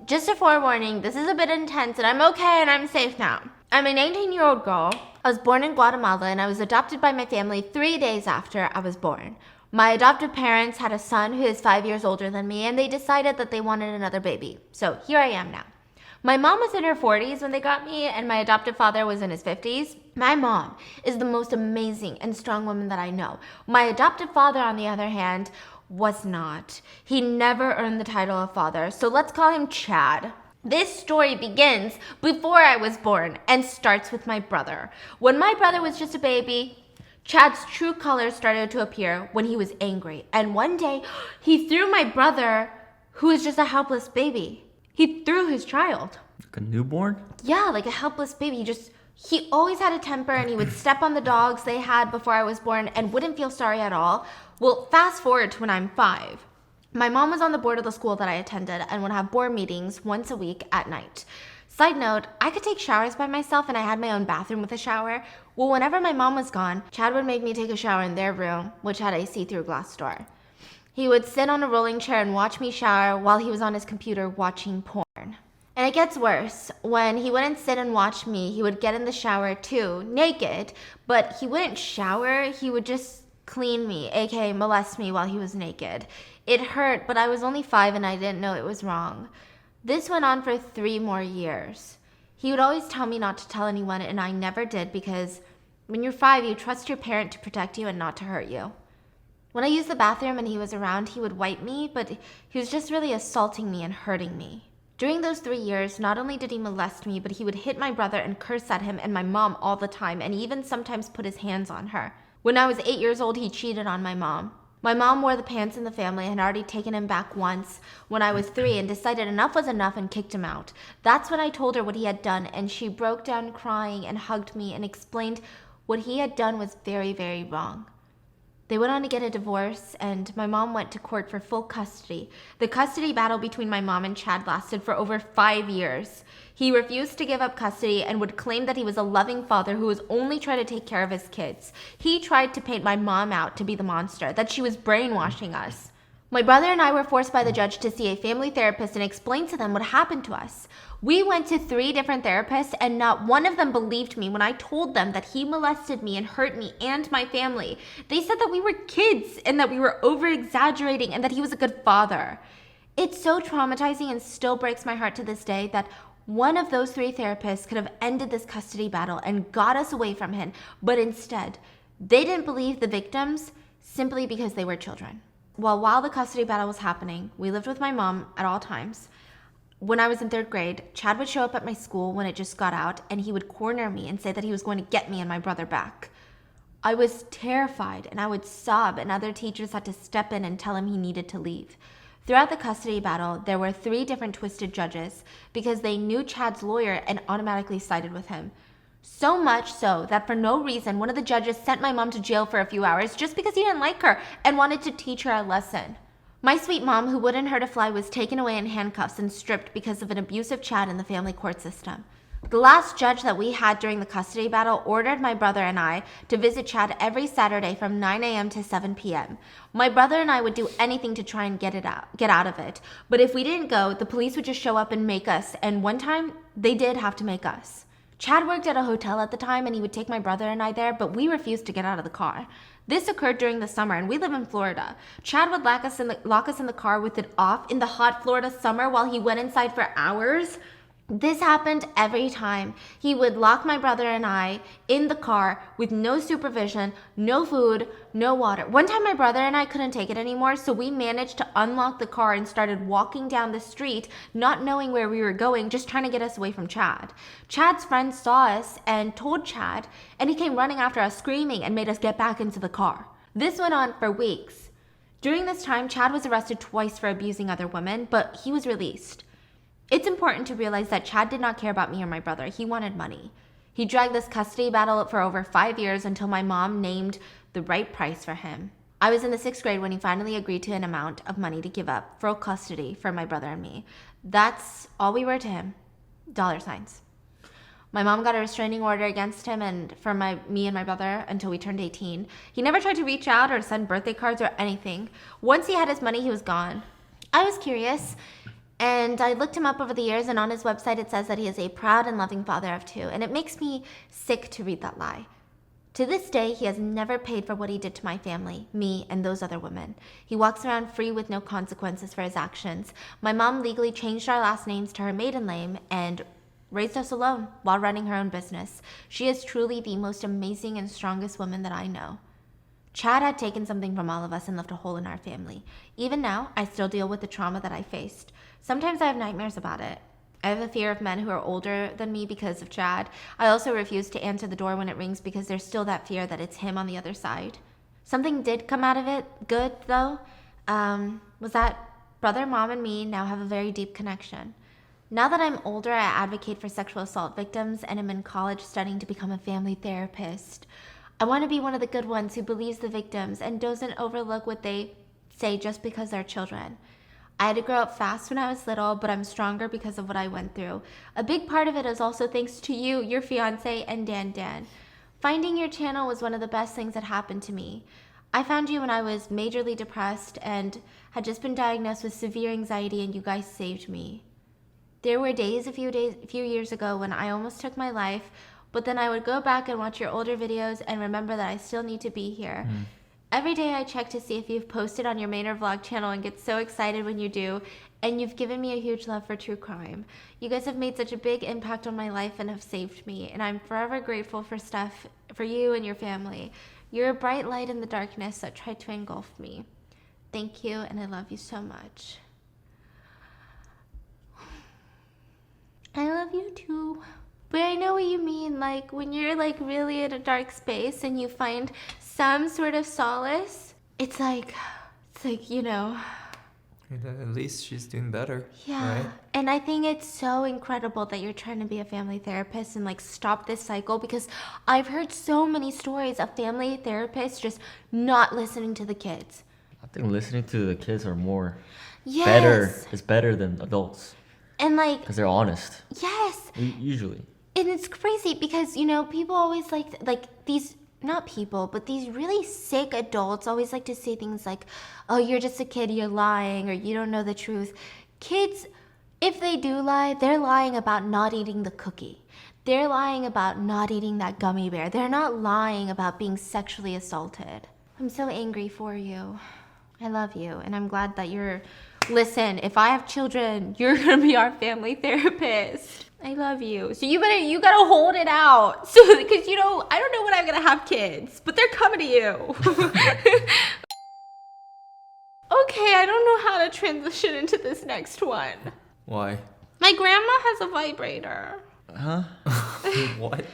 Just a forewarning, this is a bit intense and I'm okay and I'm safe now. I'm a 19-year-old girl. I was born in Guatemala and I was adopted by my family 3 days after I was born. My adoptive parents had a son who is 5 years older than me, and they decided that they wanted another baby. So here I am now. My mom was in her 40s when they got me, and my adoptive father was in his 50s. My mom is the most amazing and strong woman that I know. My adoptive father, on the other hand, was not. He never earned the title of father, so let's call him Chad. This story begins before I was born and starts with my brother. When my brother was just a baby, Chad's true colors started to appear when he was angry. And one day, he threw my brother, who was just a helpless baby. He threw his child. Like a newborn? Yeah, like a helpless baby. He always had a temper, and he would step on the dogs they had before I was born and wouldn't feel sorry at all. Well, fast forward to when I'm 5. My mom was on the board of the school that I attended and would have board meetings once a week at night. Side note, I could take showers by myself, and I had my own bathroom with a shower. Well, whenever my mom was gone, Chad would make me take a shower in their room, which had a see-through glass door. He would sit on a rolling chair and watch me shower while he was on his computer watching porn. And it gets worse. When he wouldn't sit and watch me, he would get in the shower too, naked, but he wouldn't shower, he would just clean me, aka molest me while he was naked. It hurt, but I was only 5 and I didn't know it was wrong. This went on for 3 more years. He would always tell me not to tell anyone, and I never did, because when you're 5, you trust your parent to protect you and not to hurt you. When I used the bathroom and he was around, he would wipe me, but he was just really assaulting me and hurting me. During those 3 years, not only did he molest me, but he would hit my brother and curse at him and my mom all the time, and even sometimes put his hands on her. When I was 8 years old, he cheated on my mom. My mom wore the pants in the family and had already taken him back once when I was 3 and decided enough was enough and kicked him out. That's when I told her what he had done, and she broke down crying and hugged me and explained what he had done was very, very wrong. They went on to get a divorce, and my mom went to court for full custody. The custody battle between my mom and Chad lasted for over 5 years. He refused to give up custody and would claim that he was a loving father who was only trying to take care of his kids. He tried to paint my mom out to be the monster, that she was brainwashing us. My brother and I were forced by the judge to see a family therapist and explain to them what happened to us. We went to 3 different therapists, and not one of them believed me when I told them that he molested me and hurt me and my family. They said that we were kids and that we were over-exaggerating and that he was a good father. It's so traumatizing and still breaks my heart to this day that one of those 3 therapists could have ended this custody battle and got us away from him, but instead, they didn't believe the victims simply because they were children. While the custody battle was happening, we lived with my mom at all times. When I was in 3rd grade, Chad would show up at my school when it just got out, and he would corner me and say that he was going to get me and my brother back. I was terrified, and I would sob, and other teachers had to step in and tell him he needed to leave. Throughout the custody battle, there were 3 different twisted judges because they knew Chad's lawyer and automatically sided with him. So much so that for no reason, one of the judges sent my mom to jail for a few hours just because he didn't like her and wanted to teach her a lesson. My sweet mom, who wouldn't hurt a fly, was taken away in handcuffs and stripped because of an abusive Chad in the family court system. The last judge that we had during the custody battle ordered my brother and I to visit Chad every Saturday from 9 a.m. to 7 p.m. My brother and I would do anything to try and get out of it. But if we didn't go, the police would just show up and make us. And one time, they did have to make us. Chad worked at a hotel at the time, and he would take my brother and I there, but we refused to get out of the car. This occurred during the summer, and we live in Florida. Chad would lock us in the car with it off in the hot Florida summer while he went inside for hours. This happened every time. He would lock my brother and I in the car with no supervision, no food, no water. One time my brother and I couldn't take it anymore, so we managed to unlock the car and started walking down the street, not knowing where we were going, just trying to get us away from Chad. Chad's friends saw us and told Chad, and he came running after us screaming and made us get back into the car. This went on for weeks. During this time, Chad was arrested twice for abusing other women, but he was released. It's important to realize that Chad did not care about me or my brother. He wanted money. He dragged this custody battle for over 5 years until my mom named the right price for him. I was in the 6th grade when he finally agreed to an amount of money to give up full custody for my brother and me. That's all we were to him. $signs. My mom got a restraining order against him and for me and my brother until we turned 18. He never tried to reach out or send birthday cards or anything. Once he had his money, he was gone. I was curious, and I looked him up over the years, and on his website it says that he is a proud and loving father of 2, and it makes me sick to read that lie. To this day, he has never paid for what he did to my family, me, and those other women. He walks around free with no consequences for his actions. My mom legally changed our last names to her maiden name and raised us alone while running her own business. She is truly the most amazing and strongest woman that I know. Chad had taken something from all of us and left a hole in our family. Even now, I still deal with the trauma that I faced. Sometimes I have nightmares about it. I have a fear of men who are older than me because of Chad. I also refuse to answer the door when it rings because there's still that fear that it's him on the other side. Something did come out of it, good though, was that brother, mom, and me now have a very deep connection. Now that I'm older, I advocate for sexual assault victims and am in college studying to become a family therapist. I want to be one of the good ones who believes the victims and doesn't overlook what they say just because they're children. I had to grow up fast when I was little, but I'm stronger because of what I went through. A big part of it is also thanks to you, your fiance, and Dan. Finding your channel was one of the best things that happened to me. I found you when I was majorly depressed and had just been diagnosed with severe anxiety, and you guys saved me. There were days a few years ago when I almost took my life, but then I would go back and watch your older videos and remember that I still need to be here. Every day I check to see if you've posted on your main or vlog channel and get so excited when you do, and you've given me a huge love for true crime. You guys have made such a big impact on my life and have saved me, and I'm forever grateful for you and your family. You're a bright light in the darkness that tried to engulf me. Thank you, and I love you so much. I love you too. But I know what you mean, like when you're like really in a dark space and you find some sort of solace, it's like, you know. At least she's doing better. Yeah. Right? And I think it's so incredible that you're trying to be a family therapist and like stop this cycle, because I've heard so many stories of family therapists just not listening to the kids. I think listening to the kids are more Yes. better than adults. And like, Because they're honest. yes. Usually. And it's crazy because, you know, people always like these, not people, but these really sick adults always like to say things like, oh, you're just a kid, you're lying, or you don't know the truth. Kids, if they do lie, they're lying about not eating the cookie. They're lying about not eating that gummy bear. They're not lying about being sexually assaulted. I'm so angry for you. I love you, and I'm glad that listen, if I have children, you're gonna be our family therapist. I love you. So you gotta hold it out. So, because, you know, I don't know when I'm gonna have kids, but they're coming to you. Okay, I don't know how to transition into this next one. Why? My grandma has a vibrator. Huh? What?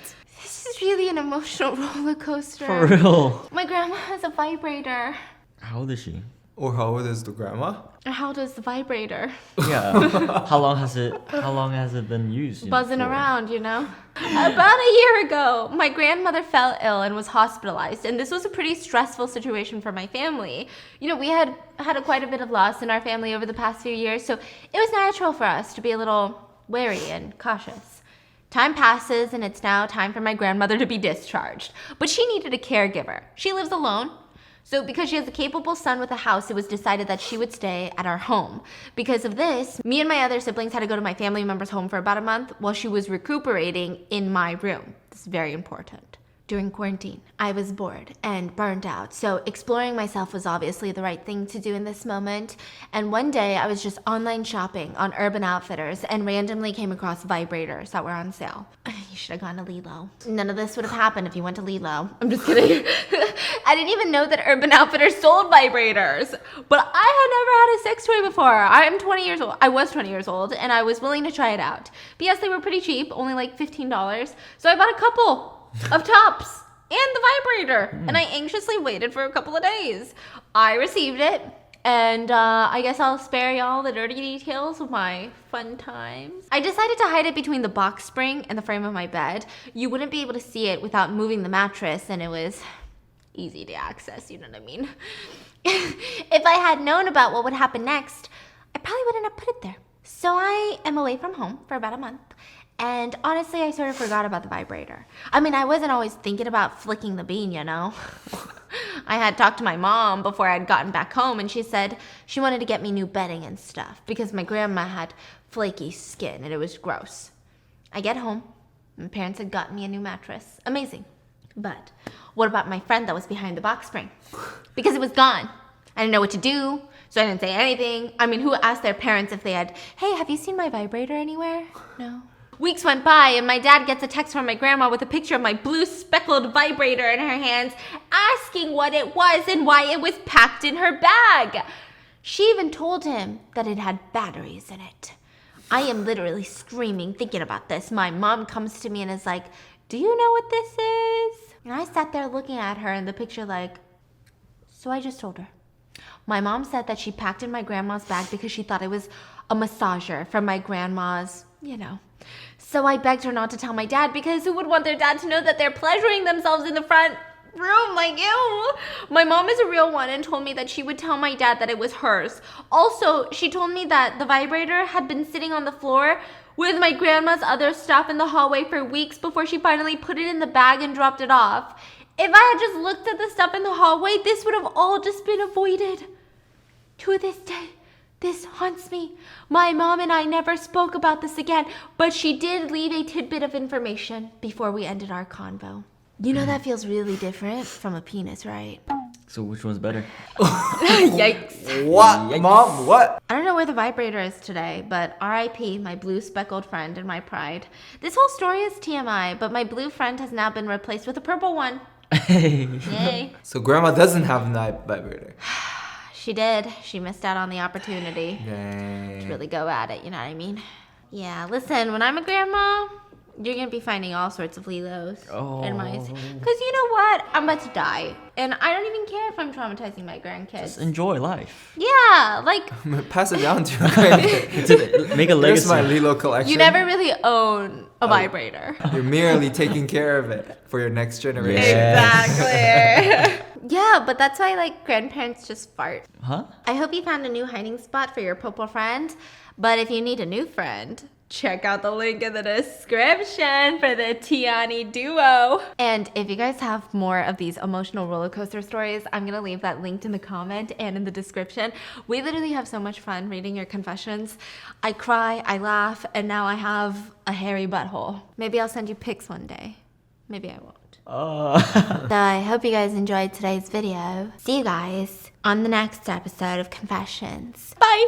This is really an emotional roller coaster. For real. My grandma has a vibrator. How old is she? Or how old is the grandma? Or how does the vibrator? Yeah. How long has it been used? Buzzing for? around, you know? About a year ago, my grandmother fell ill and was hospitalized, and this was a pretty stressful situation for my family. You know, we had quite a bit of loss in our family over the past few years, so it was natural for us to be a little wary and cautious. Time passes, and it's now time for my grandmother to be discharged, but she needed a caregiver. She lives alone. So because she has a capable son with a house, it was decided that she would stay at our home. Because of this, me and my other siblings had to go to my family member's home for about a month while she was recuperating in my room. This is very important. During quarantine, I was bored and burned out, so exploring myself was obviously the right thing to do in this moment. And one day, I was just online shopping on Urban Outfitters and randomly came across vibrators that were on sale. You should have gone to Lilo. None of this would have happened if you went to Lilo. I'm just kidding. I didn't even know that Urban Outfitters sold vibrators, but I had never had a sex toy before. I'm 20 years old. I was 20 years old, and I was willing to try it out. But yes, they were pretty cheap, only like $15. So I bought a couple of tops and the vibrator, and I anxiously waited for a couple of days. I received it, and I guess I'll spare y'all the dirty details of my fun times. I decided to hide it between the box spring and the frame of my bed. You wouldn't be able to see it without moving the mattress, and it was easy to access, you know what I mean? If I had known about what would happen next, I probably wouldn't have put it there. So I am away from home for about a month. And honestly, I sort of forgot about the vibrator. I mean, I wasn't always thinking about flicking the bean, you know? I had talked to my mom before I'd gotten back home, and she said she wanted to get me new bedding and stuff because my grandma had flaky skin and it was gross. I get home, my parents had gotten me a new mattress. Amazing. But What about my friend that was behind the box spring? Because it was gone. I didn't know what to do, so I didn't say anything. I mean, who asked their parents if they had, hey, have you seen my vibrator anywhere? No. Weeks went by and my dad gets a text from my grandma with a picture of my blue speckled vibrator in her hands, asking what it was and why it was packed in her bag. She even told him that it had batteries in it. I am literally screaming thinking about this. My mom comes to me and is like, do you know what this is? And I sat there looking at her in the picture like, so I just told her. My mom said that she packed in my grandma's bag because she thought it was a massager from my grandma's, So I begged her not to tell my dad because who would want their dad to know that they're pleasuring themselves in the front room? Like, ew. My mom is a real one and told me that she would tell my dad that it was hers. Also, she told me that the vibrator had been sitting on the floor with my grandma's other stuff in the hallway for weeks before she finally put it in the bag and dropped it off. If I had just looked at the stuff in the hallway, this would have all just been avoided. To this day, this haunts me. My mom and I never spoke about this again, but she did leave a tidbit of information before we ended our convo. That feels really different from a penis, right? So which one's better? Yikes. What? Yikes. Mom, what? I don't know where the vibrator is today, but RIP, my blue speckled friend and my pride. This whole story is TMI, but my blue friend has now been replaced with a purple one. Yay. So grandma doesn't have a vibrator. She did. She missed out on the opportunity Dang. to really go at it, you know what I mean? Yeah, listen, when I'm a grandma, you're going to be finding all sorts of Lilos in my... Because you know what? I'm about to die. And I don't even care if I'm traumatizing my grandkids. Just enjoy life. Yeah, like... Pass it down to your grandkid. Make a legacy. Here's my Lilo collection. You never really own a vibrator. You're merely taking care of it for your next generation. Exactly. Yeah, but that's why, grandparents just fart. Huh? I hope you found a new hiding spot for your purple friend. But if you need a new friend, check out the link in the description for the Tiani duo. And if you guys have more of these emotional roller coaster stories, I'm going to leave that linked in the comment and in the description. We literally have so much fun reading your confessions. I cry, I laugh, and now I have a hairy butthole. Maybe I'll send you pics one day. Maybe I won't. So I hope you guys enjoyed today's video. See you guys on the next episode of Confessions. Bye!